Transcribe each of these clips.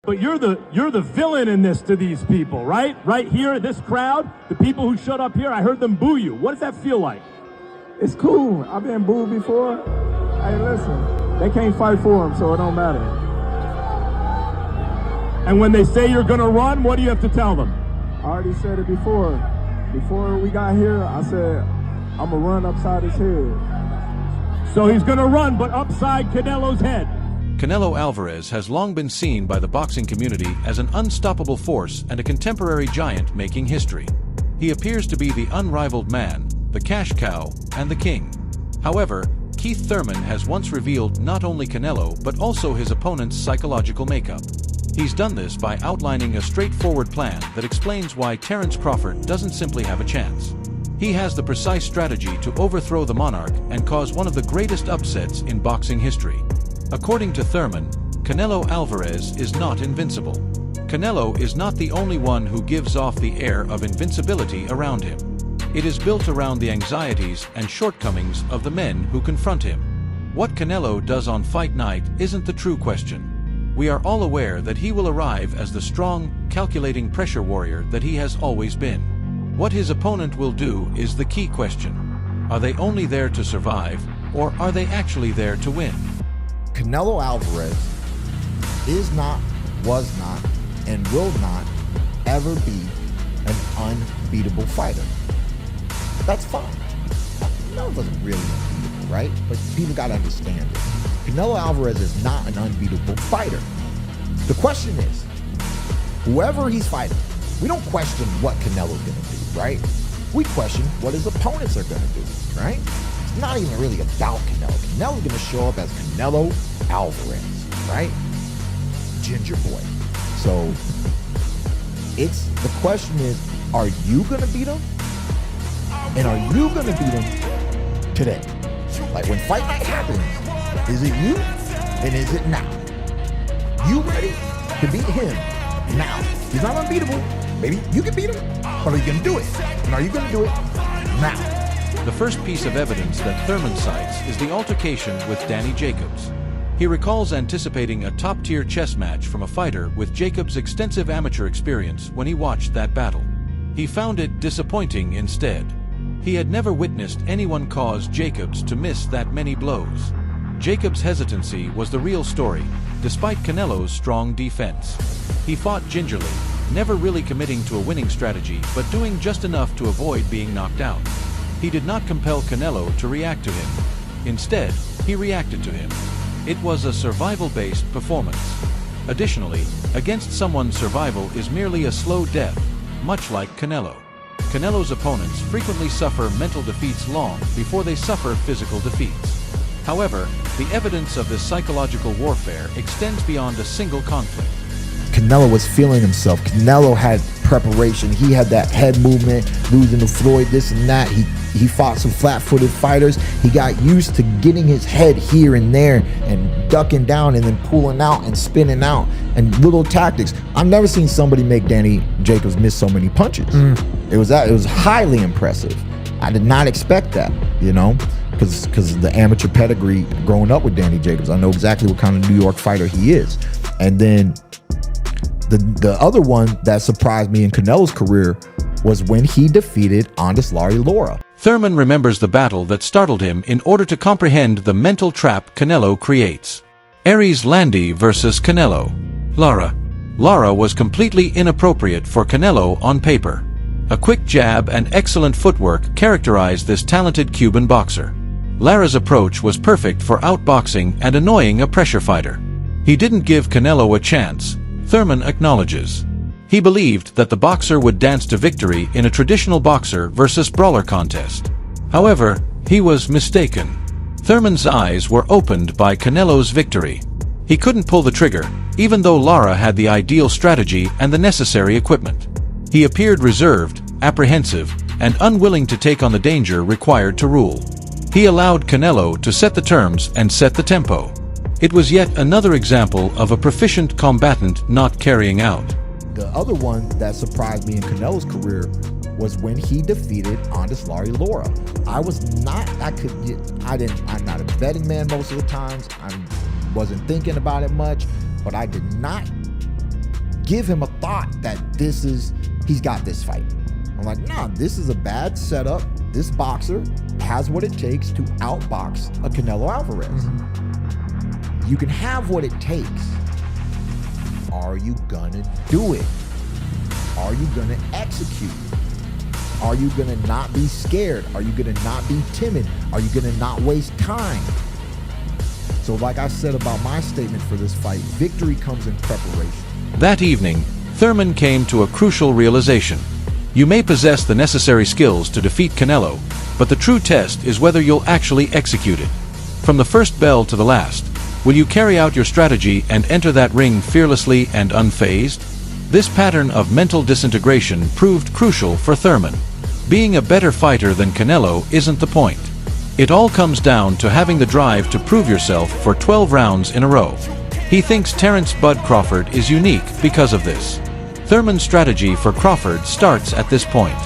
But you're the villain in this to these people, right? Right here, this crowd, the people who showed up here, I heard them boo you. What does that feel like? It's cool. I've been booed before. Hey, listen, they can't fight for him, so it don't matter. And when they say you're gonna run, what do you have to tell them? I already said it before. Before we got here, I said, I'm gonna run upside his head. So he's gonna run, but upside Canelo's head. Canelo Alvarez has long been seen by the boxing community as an unstoppable force and a contemporary giant making history. He appears to be the unrivaled man, the cash cow, and the king. However, Keith Thurman has once revealed not only Canelo but also his opponent's psychological makeup. He's done this by outlining a straightforward plan that explains why Terence Crawford doesn't simply have a chance. He has the precise strategy to overthrow the monarch and cause one of the greatest upsets in boxing history. According to Thurman, Canelo Alvarez is not invincible. Canelo is not the only one who gives off the air of invincibility around him. It is built around the anxieties and shortcomings of the men who confront him. What Canelo does on fight night isn't the true question. We are all aware that he will arrive as the strong, calculating pressure warrior that he has always been. What his opponent will do is the key question. Are they only there to survive, or are they actually there to win? Canelo Alvarez is not, was not, and will not ever be an unbeatable fighter. That's fine. Canelo wasn't really unbeatable, right? But people got to understand it. Canelo Alvarez is not an unbeatable fighter. The question is, whoever he's fighting, we don't question what Canelo's going to do, right? We question what his opponents are going to do, right? It's not even really about Canelo. Canelo's going to show up as Canelo Alvarez, right? Ginger boy. So the question is, are you going to beat him? And are you going to beat him today? Like when fight night happens, is it you and is it now? You ready to beat him now? He's not unbeatable. Maybe you can beat him, but are you going to do it? And are you going to do it now? The first piece of evidence that Thurman cites is the altercation with Danny Jacobs. He recalls anticipating a top-tier chess match from a fighter with Jacobs' extensive amateur experience when he watched that battle. He found it disappointing instead. He had never witnessed anyone cause Jacobs to miss that many blows. Jacobs' hesitancy was the real story, despite Canelo's strong defense. He fought gingerly, never really committing to a winning strategy, but doing just enough to avoid being knocked out. He did not compel Canelo to react to him. Instead, he reacted to him. It was a survival-based performance. Additionally, against someone, survival is merely a slow death, much like Canelo. Canelo's opponents frequently suffer mental defeats long before they suffer physical defeats. However, the evidence of this psychological warfare extends beyond a single conflict. Canelo was feeling himself. Canelo had preparation. He had that head movement, losing to Floyd, this and that. He fought some flat-footed fighters. He got used to getting his head here and there and ducking down and then pulling out and spinning out and little tactics. I've never seen somebody make Danny Jacobs miss so many punches. It was highly impressive. I did not expect that, you know, because of the amateur pedigree growing up with Danny Jacobs. I know exactly what kind of New York fighter he is. And then the other one that surprised me in Canelo's career was when he defeated Larry Lara. Thurman remembers the battle that startled him in order to comprehend the mental trap Canelo creates. Aries Landy versus Canelo. Lara was completely inappropriate for Canelo on paper. A quick jab and excellent footwork characterized this talented Cuban boxer. Lara's approach was perfect for outboxing and annoying a pressure fighter. He didn't give Canelo a chance, Thurman acknowledges. He believed that the boxer would dance to victory in a traditional boxer versus brawler contest. However, he was mistaken. Thurman's eyes were opened by Canelo's victory. He couldn't pull the trigger, even though Lara had the ideal strategy and the necessary equipment. He appeared reserved, apprehensive, and unwilling to take on the danger required to rule. He allowed Canelo to set the terms and set the tempo. It was yet another example of a proficient combatant not carrying out. The other one that surprised me in Canelo's career was when he defeated Larry Lara. I'm not a betting man most of the times. I wasn't thinking about it much, but I did not give him a thought that he's got this fight. I'm like, nah, this is a bad setup. This boxer has what it takes to outbox a Canelo Alvarez. You can have what it takes. Are you gonna do it? Are you gonna execute? Are you gonna not be scared? Are you gonna not be timid? Are you gonna not waste time? So like I said about my statement for this fight, victory comes in preparation. That evening, Thurman came to a crucial realization. You may possess the necessary skills to defeat Canelo, but the true test is whether you'll actually execute it. From the first bell to the last, will you carry out your strategy and enter that ring fearlessly and unfazed? This pattern of mental disintegration proved crucial for Thurman. Being a better fighter than Canelo isn't the point. It all comes down to having the drive to prove yourself for 12 rounds in a row. He thinks Terence "Bud" Crawford is unique because of this. Thurman's strategy for Crawford starts at this point.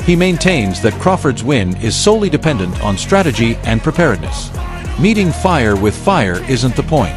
He maintains that Crawford's win is solely dependent on strategy and preparedness. Meeting fire with fire isn't the point.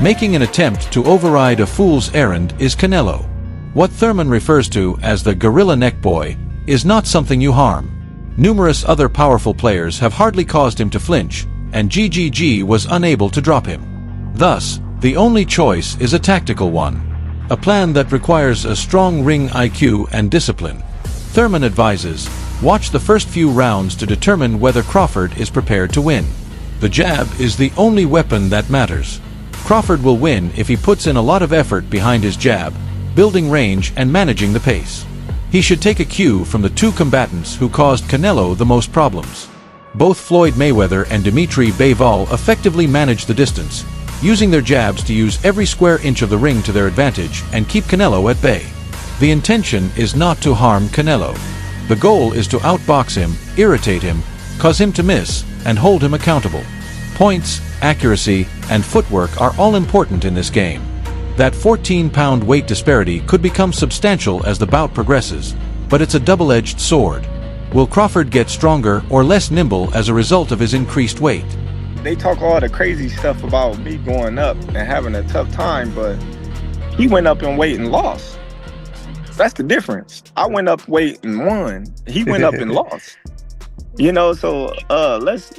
Making an attempt to override a fool's errand is Canelo. What Thurman refers to as the gorilla neck boy is not something you harm. Numerous other powerful players have hardly caused him to flinch, and GGG was unable to drop him. Thus, the only choice is a tactical one. A plan that requires a strong ring IQ and discipline. Thurman advises, watch the first few rounds to determine whether Crawford is prepared to win. The jab is the only weapon that matters. Crawford will win if he puts in a lot of effort behind his jab, building range and managing the pace. He should take a cue from the two combatants who caused Canelo the most problems. Both Floyd Mayweather and Dimitri Bivol effectively managed the distance, using their jabs to use every square inch of the ring to their advantage and keep Canelo at bay. The intention is not to harm Canelo. The goal is to outbox him, irritate him, cause him to miss, and hold him accountable. Points, accuracy, and footwork are all important in this game. That 14-pound weight disparity could become substantial as the bout progresses, but it's a double-edged sword. Will Crawford get stronger or less nimble as a result of his increased weight? They talk all the crazy stuff about me going up and having a tough time, but he went up in weight and lost. That's the difference. I went up weight and won. He went up and lost. You know, so let's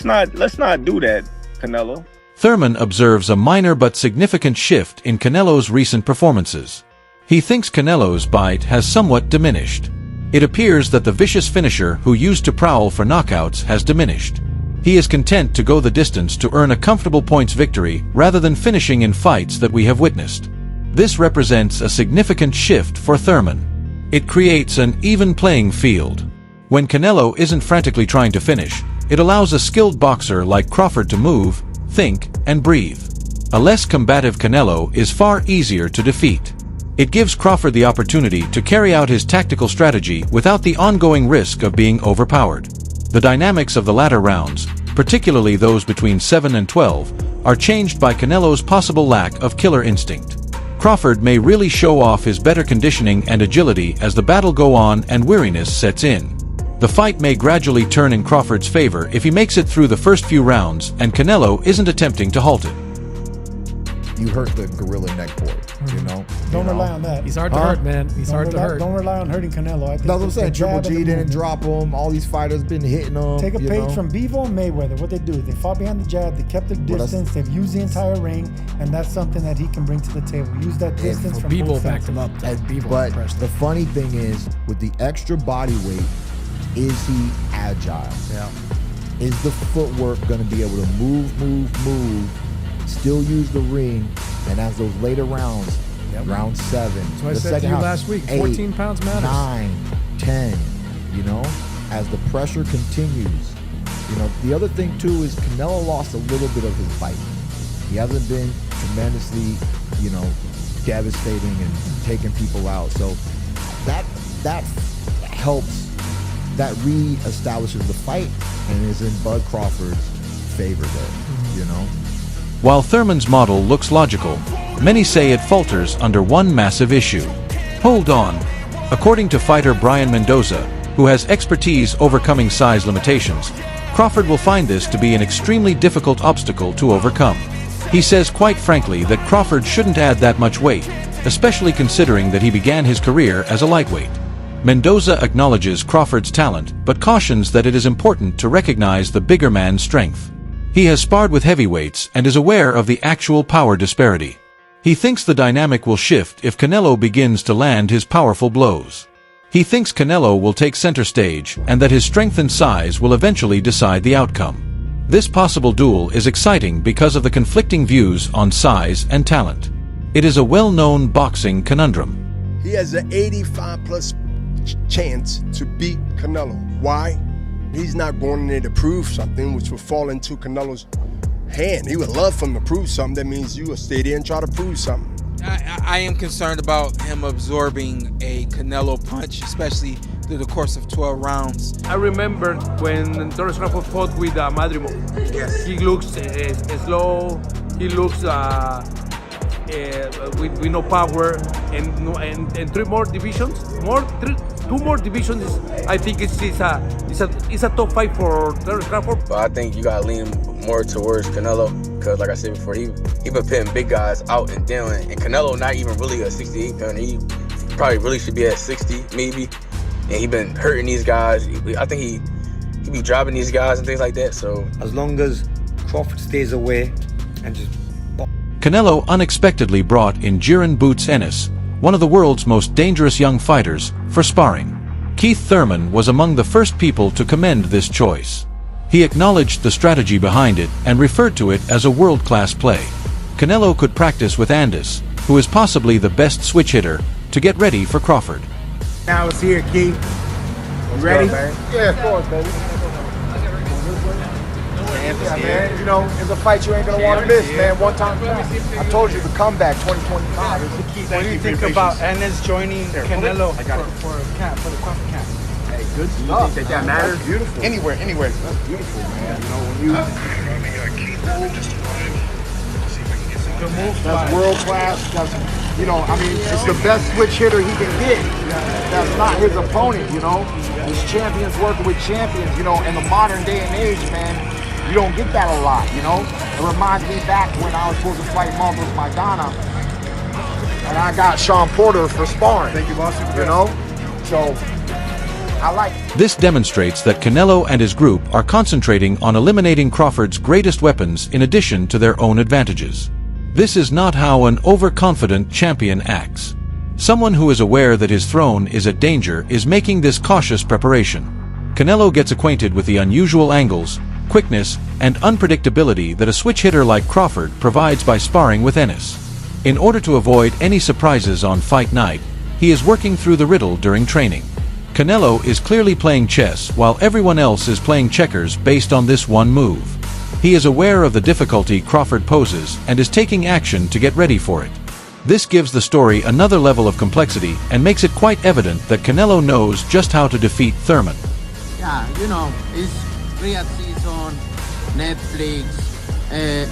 not do that, Canelo. Thurman observes a minor but significant shift in Canelo's recent performances. He thinks Canelo's bite has somewhat diminished. It appears that the vicious finisher who used to prowl for knockouts has diminished. He is content to go the distance to earn a comfortable points victory rather than finishing in fights that we have witnessed. This represents a significant shift for Thurman. It creates an even playing field. When Canelo isn't frantically trying to finish, it allows a skilled boxer like Crawford to move, think, and breathe. A less combative Canelo is far easier to defeat. It gives Crawford the opportunity to carry out his tactical strategy without the ongoing risk of being overpowered. The dynamics of the latter rounds, particularly those between 7 and 12, are changed by Canelo's possible lack of killer instinct. Crawford may really show off his better conditioning and agility as the battle goes on and weariness sets in. The fight may gradually turn in Crawford's favor if he makes it through the first few rounds and Canelo isn't attempting to halt it. You hurt the gorilla neck boy, you know? Don't rely on that. He's hard to hurt, man. He's hard to hurt. Don't rely on hurting Canelo. I think That's what I'm saying. Triple G didn't movement. drop him. All these fighters been hitting him. Take a page from Beval and Mayweather. What they do is they fought behind the jab, they kept the distance, they've used the entire ring, and that's something that he can bring to the table. Use that distance from Beval both backed fences. him up. But the funny thing is, with the extra body weight, is he agile? Yeah. Is the footwork going to be able to move, still use the ring, and as those later rounds, round 7, That's what I the said to second you round, last week. 8, 14 pounds matters. 9, 10, you know, as the pressure continues. You know, the other thing too is Canelo lost a little bit of his bite. He hasn't been tremendously, you know, devastating and taking people out. So that helps. That re-establishes the fight and is in Bud Crawford's favor there, you know? While Thurman's model looks logical, many say it falters under one massive issue. Hold on. According to fighter Brian Mendoza, who has expertise overcoming size limitations, Crawford will find this to be an extremely difficult obstacle to overcome. He says quite frankly that Crawford shouldn't add that much weight, especially considering that he began his career as a lightweight. Mendoza acknowledges Crawford's talent, but cautions that it is important to recognize the bigger man's strength. He has sparred with heavyweights and is aware of the actual power disparity. He thinks the dynamic will shift if Canelo begins to land his powerful blows. He thinks Canelo will take center stage and that his strength and size will eventually decide the outcome. This possible duel is exciting because of the conflicting views on size and talent. It is a well-known boxing conundrum. He has an 85+ chance to beat Canelo. Why? He's not going in there to prove something, which will fall into Canelo's hand. He would love for him to prove something. That means you will stay there and try to prove something. I am concerned about him absorbing a Canelo punch, especially through the course of 12 rounds. I remember when Terence Crawford fought with Madrimo. Yes. He looks slow. He looks with no power, and three more divisions. Two more divisions. I think it's a top fight for Terence Crawford. But I think you gotta lean more towards Canelo, because like I said before, he been pitting big guys out and down, and Canelo not even really a 68 pounder. He probably really should be at 60 maybe, and he been hurting these guys. I think he be dropping these guys and things like that. So as long as Crawford stays away and just. Canelo unexpectedly brought in Jiren Boots Ennis, one of the world's most dangerous young fighters, for sparring. Keith Thurman was among the first people to commend this choice. He acknowledged the strategy behind it and referred to it as a world-class play. Canelo could practice with Andis, who is possibly the best switch hitter, to get ready for Crawford. Now it's here, Keith. You ready? Yeah, of course, baby. Yeah, man. You know, it's a fight you ain't gonna want to miss, man. One time. I told you the comeback 2025 is the key. What do you think about Ennis joining Canelo for the Crawford camp? Hey, good stuff. You think that matters? That's beautiful. Anywhere. That's beautiful, man. You know, when you. That's world class. That's, you know, I mean, it's the best switch hitter he can get. That's not his opponent, you know. His champions working with champions, you know. In the modern day and age, man. You don't get that a lot, you know? It reminds me back when I was supposed to fight Marcos Maidana, and I got Sean Porter for sparring. Thank you, boss. You know? So, I like it. This demonstrates that Canelo and his group are concentrating on eliminating Crawford's greatest weapons in addition to their own advantages. This is not how an overconfident champion acts. Someone who is aware that his throne is at danger is making this cautious preparation. Canelo gets acquainted with the unusual angles, quickness, and unpredictability that a switch hitter like Crawford provides by sparring with Ennis. In order to avoid any surprises on fight night, he is working through the riddle during training. Canelo is clearly playing chess while everyone else is playing checkers based on this one move. He is aware of the difficulty Crawford poses and is taking action to get ready for it. This gives the story another level of complexity and makes it quite evident that Canelo knows just how to defeat Thurman. Yeah, you know, it's Riyadh season, Netflix,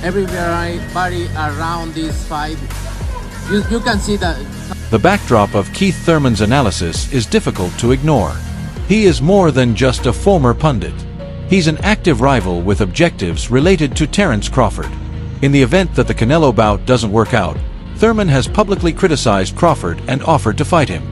everybody around this fight. You can see that. The backdrop of Keith Thurman's analysis is difficult to ignore. He is more than just a former pundit. He's an active rival with objectives related to Terence Crawford. In the event that the Canelo bout doesn't work out, Thurman has publicly criticized Crawford and offered to fight him.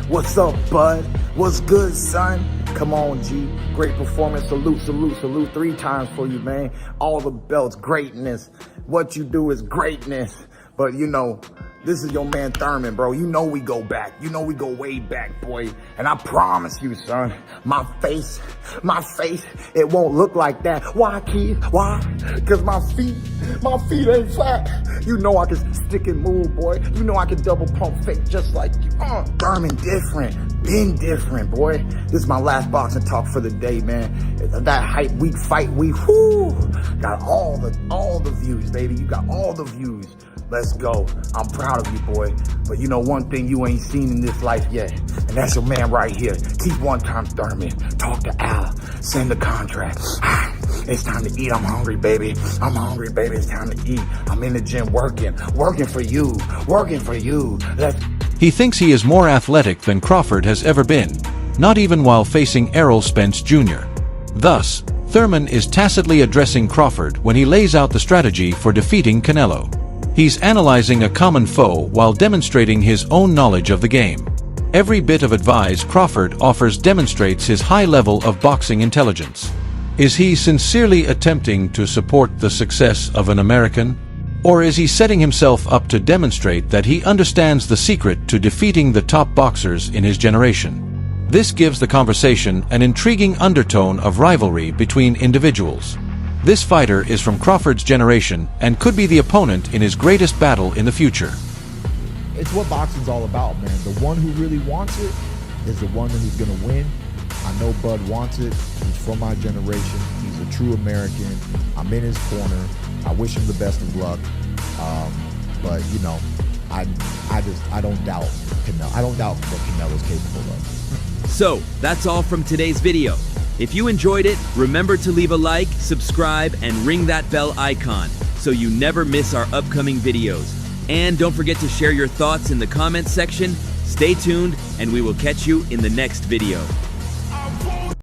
What's up, bud? What's good, son? Come on, G. Great performance. Salute, salute, salute 3 times for you, man. All the belts, greatness. What you do is greatness. But, you know, this is your man Thurman, bro. You know we go back. You know we go way back, boy. And I promise you, son, my face, it won't look like that. Why, Keith? Why? Because my feet ain't flat. You know I can stick and move, boy. You know I can double pump fake just like you. Thurman different. Been different, boy. This is my last boxing talk for the day, man. That hype week, fight week, whoo. Got all the views, baby. You got all the views. Let's go. I'm proud of you, boy. But you know one thing you ain't seen in this life yet, and that's your man right here. Keep one time Thurman. Talk to Al. Send the contract. It's time to eat. I'm hungry, baby. I'm hungry, baby. It's time to eat. I'm in the gym working for you. He thinks he is more athletic than Crawford has ever been, not even while facing Errol Spence Jr. Thus, Thurman is tacitly addressing Crawford when he lays out the strategy for defeating Canelo. He's analyzing a common foe while demonstrating his own knowledge of the game. Every bit of advice Crawford offers demonstrates his high level of boxing intelligence. Is he sincerely attempting to support the success of an American? Or is he setting himself up to demonstrate that he understands the secret to defeating the top boxers in his generation? This gives the conversation an intriguing undertone of rivalry between individuals. This fighter is from Crawford's generation and could be the opponent in his greatest battle in the future. It's what boxing's all about, man. The one who really wants it is the one who's going to win. I know Bud wants it. He's from my generation. He's a true American. I'm in his corner. I wish him the best of luck. But, you know, I don't doubt Canelo. I don't doubt what Canelo's capable of. So, that's all from today's video. If you enjoyed it, remember to leave a like, subscribe, and ring that bell icon so you never miss our upcoming videos. And don't forget to share your thoughts in the comments section. Stay tuned, and we will catch you in the next video.